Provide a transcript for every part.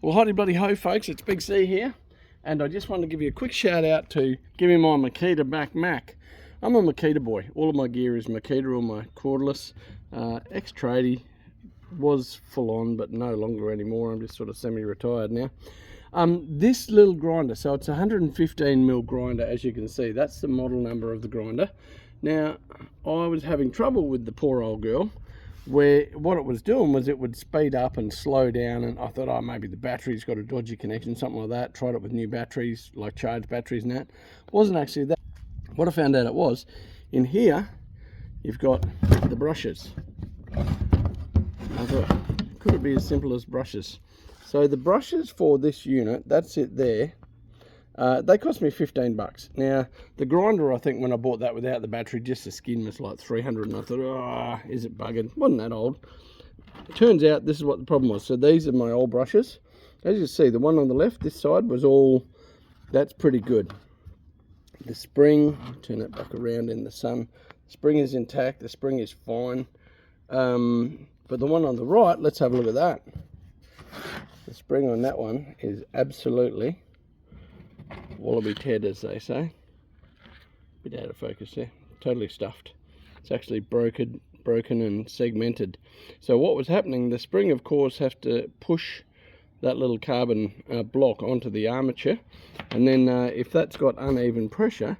Well, howdy bloody ho folks, it's Big C here, and I just wanted to give you a quick shout out to give me my Makita back Mac. I'm a Makita boy. All of my gear is Makita, all my cordless. Ex-tradie, was full on but no longer anymore. I'm just sort of semi-retired now. This little grinder, so it's a 115mm grinder, as you can see. That's the model number of the grinder. Now, I was having trouble with the poor old girl, where what it was doing was it would speed up and slow down, and I thought, oh, maybe the battery's got a dodgy connection, something like that. Tried it with new batteries, like charged batteries and that. Wasn't actually that. What I found out it was, in here, you've got the brushes. I thought, could it be as simple as brushes? So the brushes for this unit, that's it there. They cost me 15 bucks. Now, the grinder, I think when I bought that without the battery, just the skin was like 300, and I thought, oh, is it buggered? Wasn't that old. It turns out this is what the problem was. So these are my old brushes. As you see, the one on the left, this side was all, that's pretty good. The spring, turn it back around in the sun. The spring is intact, the spring is fine. But the one on the right, let's have a look at that. The spring on that one is absolutely wallaby ted, as they say. Bit out of focus there. Totally stuffed. It's actually broken and segmented. So what was happening, the spring of course have to push that little carbon block onto the armature, and then if that's got uneven pressure,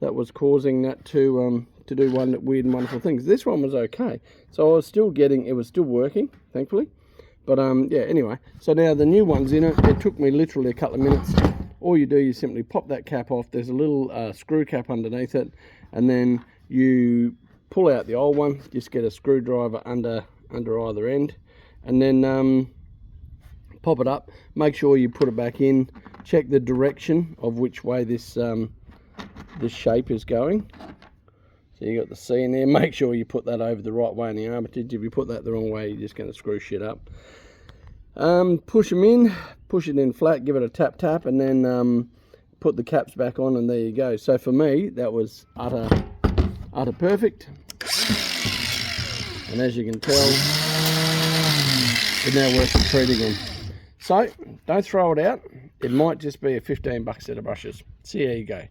that was causing that to do weird and wonderful things. This one was okay, so I was still getting, it was still working, thankfully. But yeah, anyway, so now the new one's in it. It took me literally a couple of minutes. All you do, you simply pop that cap off. There's a little screw cap underneath it, and then you pull out the old one. Just get a screwdriver under either end, and then pop it up. Make sure you put it back in. Check the direction of which way this this shape is going. So you got the C in there. Make sure you put that over the right way in the armature. If you put that the wrong way, you're just going to screw shit up. Push them in, push it in flat, give it a tap, and then put the caps back on, and there you go. So for me, that was utter perfect. And as you can tell, it's now worth the treat again. So don't throw it out. It might just be a 15 buck set of brushes. See how you go.